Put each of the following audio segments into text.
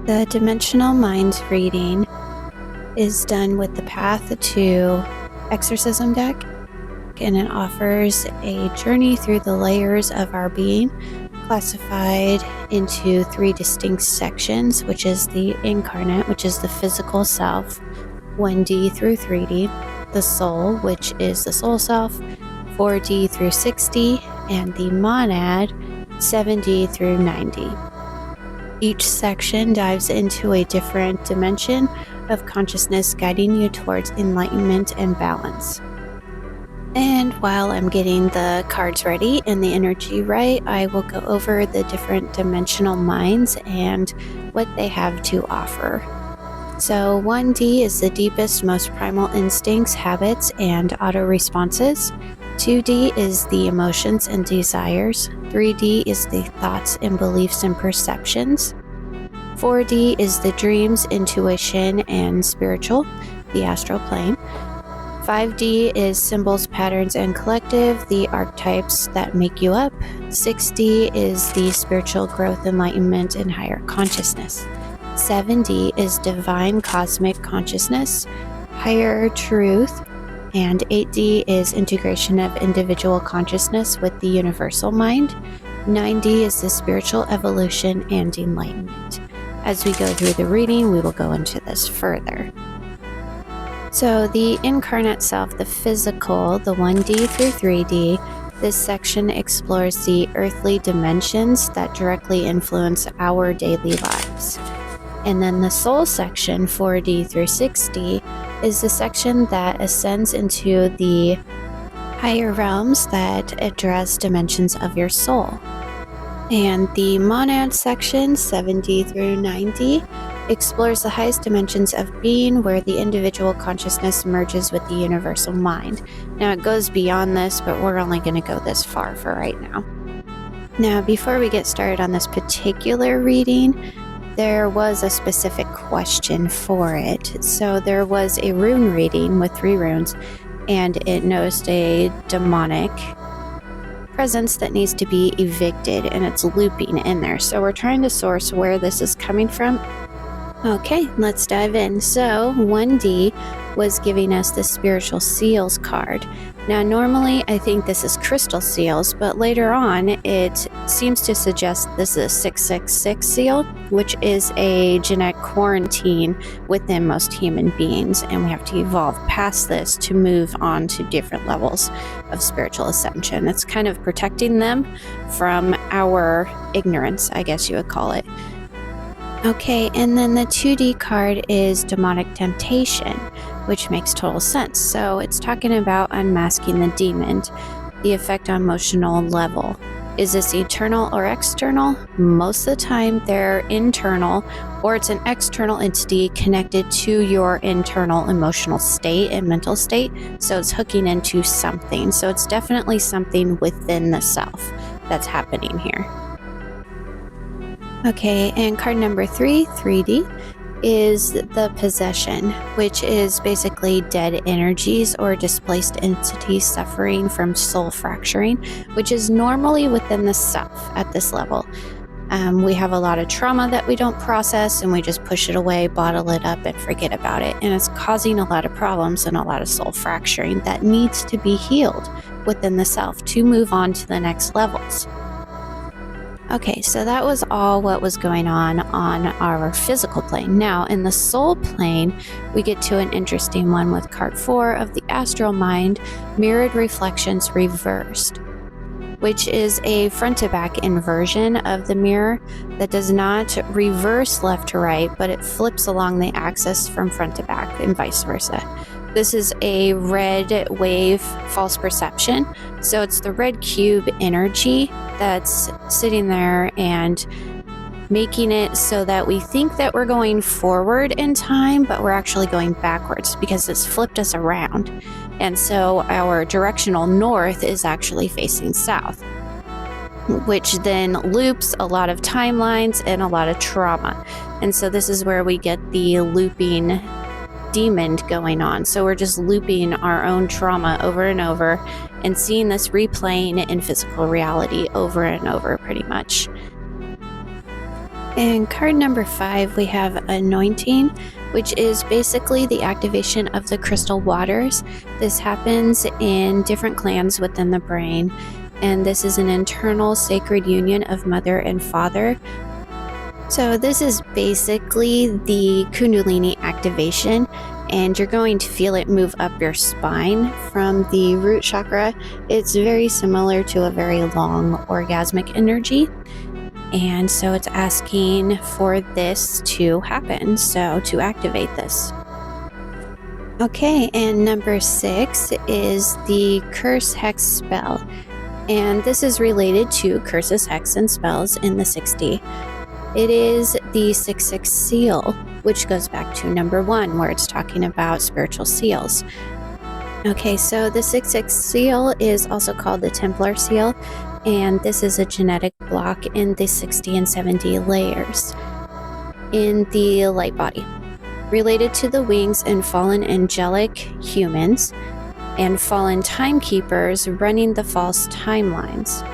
The Dimensional Minds reading is done with the Path to Exorcism deck, and it offers a journey through the layers of our being, classified into 3 distinct sections, which is the incarnate, which is the physical self, 1D through 3D, the soul, which is the soul self, 4D through 6D, and the monad, 7D through 9D. Each section dives into a different dimension of consciousness, guiding you towards enlightenment and balance. And while I'm getting the cards ready and the energy right, I will go over the different dimensional minds and what they have to offer. So 1D is the deepest, most primal instincts, habits, and auto responses. 2D is the emotions and desires. 3D is the thoughts and beliefs and perceptions. 4D is the dreams, intuition, and spiritual, the astral plane. 5D is symbols, patterns, and collective, the archetypes that make you up. 6D is the spiritual growth, enlightenment, and higher consciousness. 7D is divine cosmic consciousness, higher truth. And 8D is integration of individual consciousness with the universal mind. 9D is the spiritual evolution and enlightenment. As we go through the reading, we will go into this further. So the incarnate self, the physical, the 1D through 3D, this section explores the earthly dimensions that directly influence our daily lives. And then the soul section, 4D through 6D, is the section that ascends into the higher realms that address dimensions of your soul. And the monad section, 7D through 9D, explores the highest dimensions of being, where the individual consciousness merges with the universal mind. Now it goes beyond this, but we're only going to go this far for right now. Now, before we get started on this particular reading, there was a specific question for it. So there was a rune reading with 3 runes, and it noticed a demonic presence that needs to be evicted, and it's looping in there. So we're trying to source where this is coming from. Okay, let's dive in. So 1D was giving us the spiritual seals card. Now, normally I think this is crystal seals, but later on it seems to suggest this is a 666 seal, which is a genetic quarantine within most human beings, and we have to evolve past this to move on to different levels of spiritual ascension. It's kind of protecting them from our ignorance, I guess you would call it. Okay, and then the 2D card is demonic temptation, which makes total sense. So it's talking about unmasking the demon, the effect on emotional level. Is this eternal or external? Most of the time they're internal, or it's an external entity connected to your internal emotional state and mental state. So it's hooking into something. So it's definitely something within the self that's happening here. Okay, and card number 3, 3D, is the possession, which is basically dead energies or displaced entities suffering from soul fracturing, which is normally within the self at this level. We have a lot of trauma that we don't process, and we just push it away, bottle it up, and forget about it. And it's causing a lot of problems and a lot of soul fracturing that needs to be healed within the self to move on to the next levels. Okay, so that was all what was going on our physical plane. Now, in the soul plane, we get to an interesting one with card 4 of the astral mind, mirrored reflections reversed, which is a front to back inversion of the mirror that does not reverse left to right, but it flips along the axis from front to back and vice versa. This is a red wave false perception. So it's the red cube energy that's sitting there and making it so that we think that we're going forward in time, but we're actually going backwards because it's flipped us around. And so our directional north is actually facing south, which then loops a lot of timelines and a lot of trauma. And so this is where we get the looping demon going on. So we're just looping our own trauma over and over and seeing this replaying in physical reality over and over, pretty much. And card number 5, we have Anointing, which is basically the activation of the crystal waters. This happens in different glands within the brain, and this is an internal sacred union of mother and father. So this is basically the Kundalini activation, and you're going to feel it move up your spine from the root chakra. It's very similar to a very long orgasmic energy. And so it's asking for this to happen, so to activate this. Okay, and number 6 is the Curse Hex spell. And this is related to curses, hex, and spells in the 6D. It is the 6/6 seal, which goes back to number 1, where it's talking about spiritual seals. Okay, so the 6/6 seal is also called the Templar seal, and this is a genetic block in the 6D and 7D layers in the light body, related to the wings and fallen angelic humans and fallen timekeepers running the false timelines.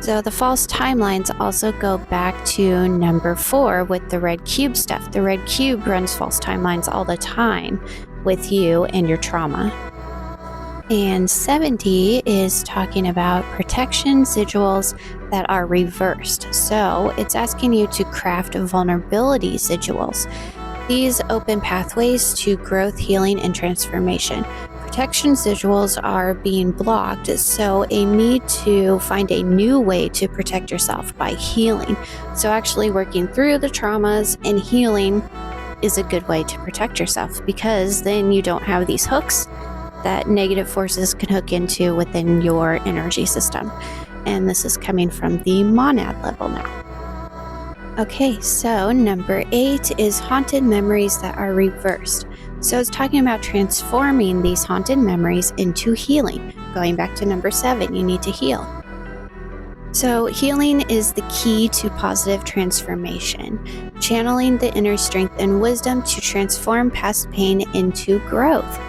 So the false timelines also go back to number 4 with the red cube stuff. The red cube runs false timelines all the time with you and your trauma. And 7D is talking about protection sigils that are reversed. So it's asking you to craft vulnerability sigils. These open pathways to growth, healing, and transformation. Protection sigils are being blocked, so a need to find a new way to protect yourself by healing. So actually working through the traumas and healing is a good way to protect yourself, because then you don't have these hooks that negative forces can hook into within your energy system. And this is coming from the monad level now. Okay, so number 8 is haunted memories that are reversed. So it's talking about transforming these haunted memories into healing. Going back to number 7, you need to heal. So healing is the key to positive transformation, channeling the inner strength and wisdom to transform past pain into growth.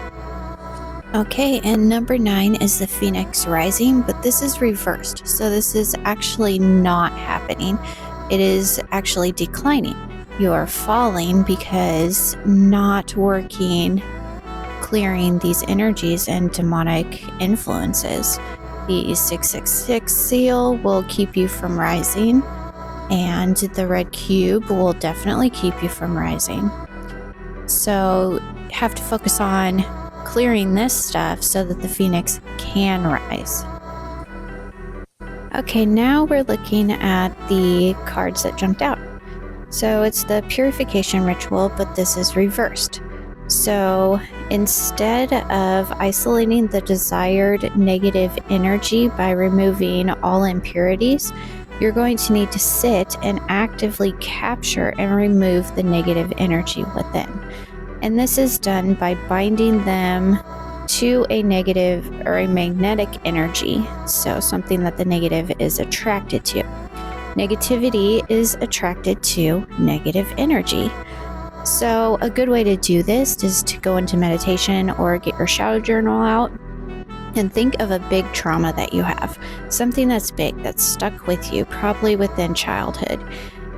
Okay, and number 9 is the Phoenix Rising, but this is reversed. So this is actually not happening. It is actually declining. You are falling because not working, clearing these energies and demonic influences. The 666 seal will keep you from rising, and the red cube will definitely keep you from rising. So have to focus on clearing this stuff so that the Phoenix can rise. Okay, now we're looking at the cards that jumped out. So it's the purification ritual, but this is reversed. So instead of isolating the desired negative energy by removing all impurities, you're going to need to sit and actively capture and remove the negative energy within. And this is done by binding them to a negative or a magnetic energy, so something that the negative is attracted to. Negativity is attracted to negative energy. So a good way to do this is to go into meditation or get your shadow journal out and think of a big trauma that you have, something that's big, that's stuck with you, probably within childhood.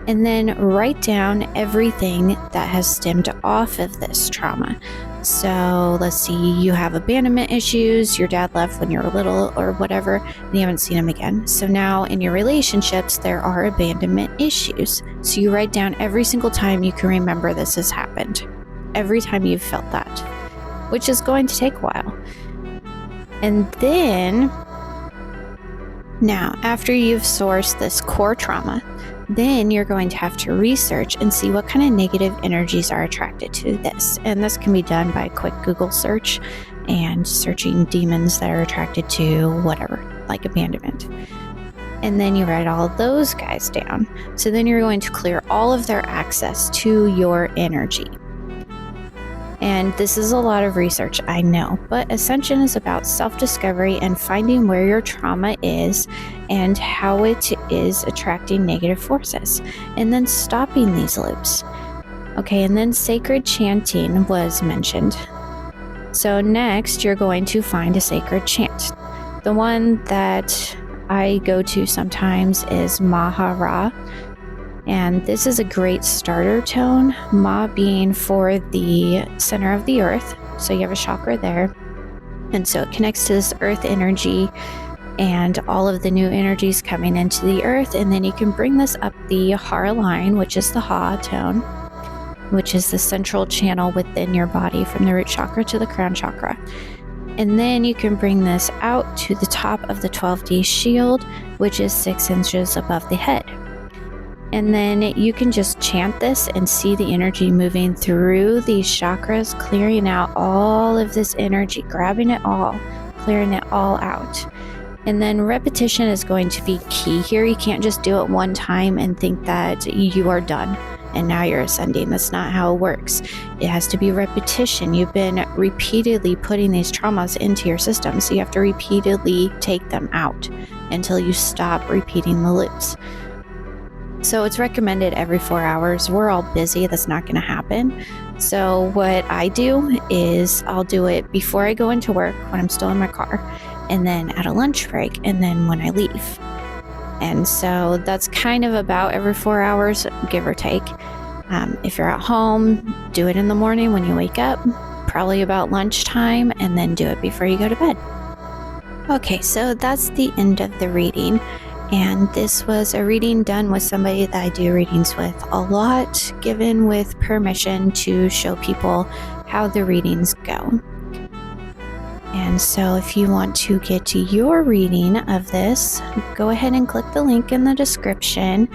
And then write down everything that has stemmed off of this trauma. So let's see, you have abandonment issues, your dad left when you were little or whatever, and you haven't seen him again. So now in your relationships, there are abandonment issues. So you write down every single time you can remember this has happened, every time you've felt that, which is going to take a while. And then, now, after you've sourced this core trauma, then you're going to have to research and see what kind of negative energies are attracted to this. And this can be done by a quick Google search and searching demons that are attracted to whatever, like abandonment. And then you write all of those guys down. So then you're going to clear all of their access to your energy. And this is a lot of research, I know, but Ascension is about self-discovery and finding where your trauma is and how it is attracting negative forces, and then stopping these loops. Okay, and then sacred chanting was mentioned. So next, you're going to find a sacred chant. The one that I go to sometimes is Mahara. And this is a great starter tone, Ma being for the center of the earth. So you have a chakra there. And so it connects to this earth energy and all of the new energies coming into the earth. And then you can bring this up the Hara line, which is the Ha tone, which is the central channel within your body from the root chakra to the crown chakra. And then you can bring this out to the top of the 12D shield, which is 6 inches above the head. And then you can just chant this and see the energy moving through these chakras, clearing out all of this energy, grabbing it all, clearing it all out. And then repetition is going to be key here. You can't just do it one time and think that you are done and now you're ascending. That's not how it works. It has to be repetition. You've been repeatedly putting these traumas into your system, so you have to repeatedly take them out until you stop repeating the loops. So it's recommended every 4 hours. We're all busy. That's not going to happen. So what I do is I'll do it before I go into work when I'm still in my car, and then at a lunch break, and then when I leave. And so that's kind of about every 4 hours, give or take. If you're at home, do it in the morning when you wake up, probably about lunchtime, and then do it before you go to bed. Okay, so that's the end of the reading. And this was a reading done with somebody that I do readings with a lot, given with permission to show people how the readings go. And so if you want to get to your reading of this, go ahead and click the link in the description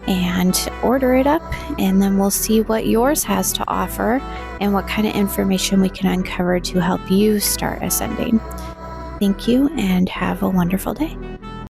and order it up, and then we'll see what yours has to offer and what kind of information we can uncover to help you start ascending. Thank you and have a wonderful day.